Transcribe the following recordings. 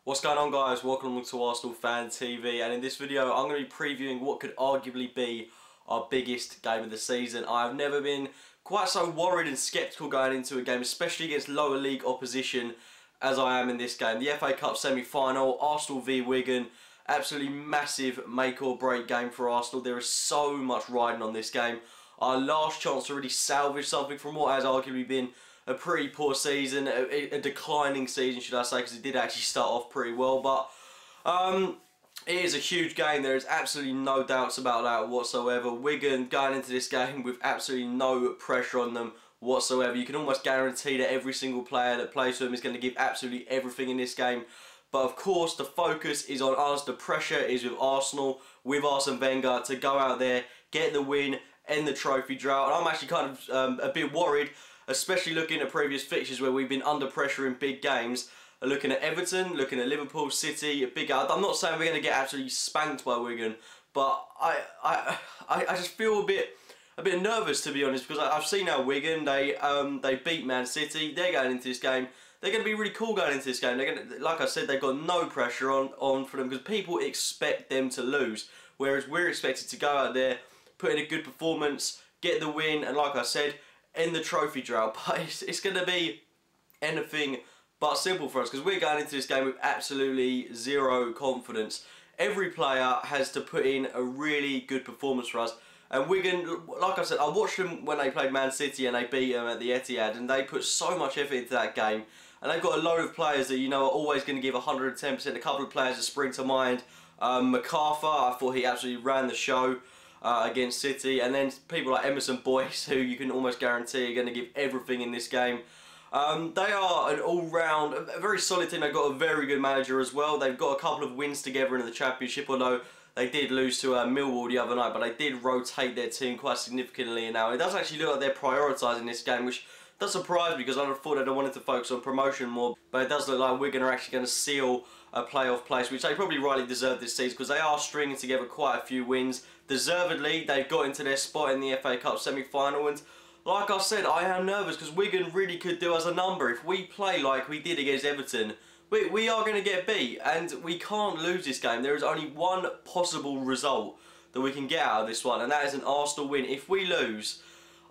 What's going on, guys? Welcome to Arsenal Fan TV, and in this video I'm going to be previewing what could arguably be our biggest game of the season. I've never been quite so worried and sceptical going into a game, especially against lower league opposition, as I am in this game. The FA Cup semi-final, Arsenal v Wigan, absolutely massive make or break game for Arsenal. There is so much riding on this game. Our last chance to really salvage something from what has arguably been a pretty poor season, a declining season should I say, because it did actually start off pretty well, but it is a huge game. There is absolutely no doubts about that whatsoever. Wigan going into this game with absolutely no pressure on them whatsoever. You can almost guarantee that every single player that plays for them is going to give absolutely everything in this game. But of course the focus is on us, the pressure is with Arsenal, with Arsene Wenger, to go out there, get the win, end the trophy drought. And I'm actually kind of a bit worried, especially looking at previous fixtures where we've been under pressure in big games. Looking at Everton, looking at Liverpool, City, I'm not saying we're going to get absolutely spanked by Wigan, but I just feel a bit nervous, to be honest, because I've seen how Wigan, they beat Man City. They're going into this game. They're going to be really cool going into this game. They're going to, like I said, they've got no pressure on for them because people expect them to lose, whereas we're expected to go out there, put in a good performance, get the win, and like I said, end the trophy drought. But it's going to be anything but simple for us because we're going into this game with absolutely zero confidence. Every player has to put in a really good performance for us. And Wigan, like I said, I watched them when they played Man City and they beat them at the Etihad, and they put so much effort into that game. And they've got a load of players that you know are always going to give 110%. A couple of players that spring to mind. MacArthur, I thought he absolutely ran the show against City. And then people like Emerson Boyce, who you can almost guarantee are going to give everything in this game. They are an all-round, a very solid team. They've got a very good manager as well. They've got a couple of wins together in the Championship, although they did lose to Millwall the other night, but they did rotate their team quite significantly now. It does actually look like they're prioritising this game, which does surprise me because I thought they wanted to focus on promotion more, but it does look like Wigan are actually going to seal a playoff place, which they probably rightly deserve this season because they are stringing together quite a few wins. Deservedly, they've got into their spot in the FA Cup semi-final, and like I said, I am nervous because Wigan really could do us a number. If we play like we did against Everton, we are going to get beat, and we can't lose this game. There is only one possible result that we can get out of this one, and that is an Arsenal win. If we lose,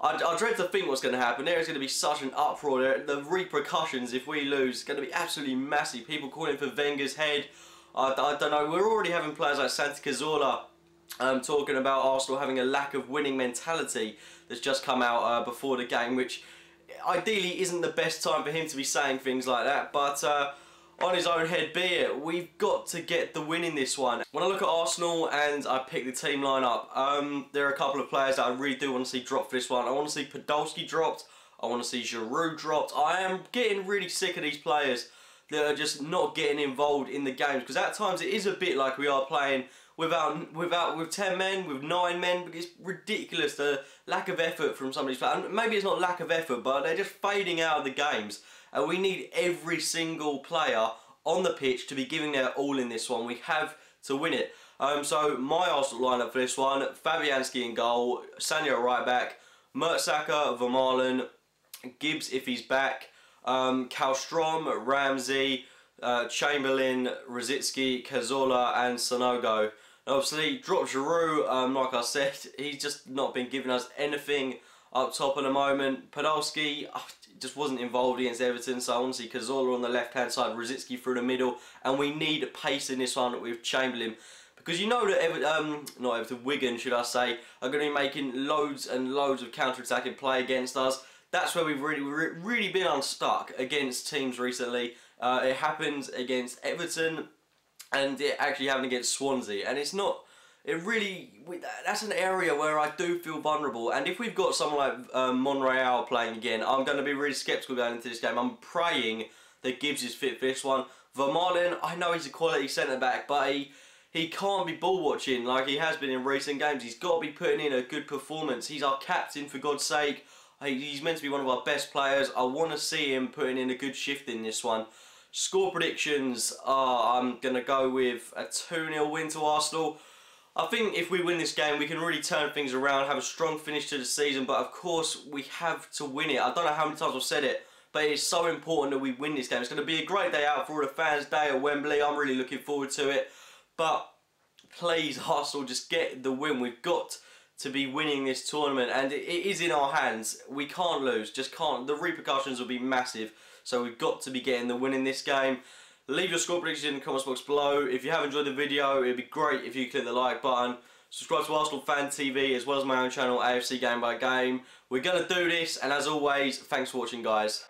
I dread to think what's going to happen. There is going to be such an uproar there. The repercussions if we lose is going to be absolutely massive. People calling for Wenger's head. I don't know. We're already having players like Santi Cazorla talking about Arsenal having a lack of winning mentality that's just come out before the game, which ideally isn't the best time for him to be saying things like that, but on his own head be it. We've got to get the win in this one. When I look at Arsenal and I pick the team lineup, there are a couple of players that I really do want to see drop for this one. I want to see Podolski dropped. I want to see Giroud dropped. I am getting really sick of these players that are just not getting involved in the games, because at times it is a bit like we are playing with 10 men, with 9 men. It's ridiculous, the lack of effort from some of these players. Maybe it's not lack of effort, but they're just fading out of the games. And we need every single player on the pitch to be giving their all in this one. We have to win it. So my Arsenal lineup for this one: Fabianski in goal, Sanyo at right back, Mertesacker, Vermaelen, Gibbs if he's back, Kallstrom, Ramsey, Chamberlain, Rosicky, Cazorla and Sanogo. Obviously drop Giroud, like I said, he's just not been giving us anything up top at the moment. Podolski just wasn't involved against Everton, so I want to see Cazorla on the left hand side, Rosicky through the middle, and we need pace in this one with Chamberlain, because you know that Wigan should I say, are going to be making loads and loads of counter-attacking play against us. That's where we've really been unstuck against teams recently. It happened against Everton, and it actually happened against Swansea, and it's not. That's an area where I do feel vulnerable, and if we've got someone like Monreal playing again, I'm going to be really sceptical going into this game. I'm praying that Gibbs is fit for this one. Vermaelen, I know he's a quality centre-back, but he can't be ball-watching like he has been in recent games. He's got to be putting in a good performance. He's our captain, for God's sake. He's meant to be one of our best players. I want to see him putting in a good shift in this one. Score predictions are, I'm going to go with a 2-0 win to Arsenal. I think if we win this game, we can really turn things around, have a strong finish to the season, but of course we have to win it. I don't know how many times I've said it, but but it's so important that we win this game. It's going to be a great day out for all the fans' day at Wembley. I'm really looking forward to it. But please, Arsenal, just get the win. We've got to be winning this tournament, and it is in our hands. We can't lose, just can't. The repercussions will be massive, so we've got to be getting the win in this game. Leave your score predictions in the comments box below. If you have enjoyed the video, it'd be great if you click the like button. Subscribe to Arsenal Fan TV as well as my own channel, AFC Game by Game. We're going to do this, and as always, thanks for watching, guys.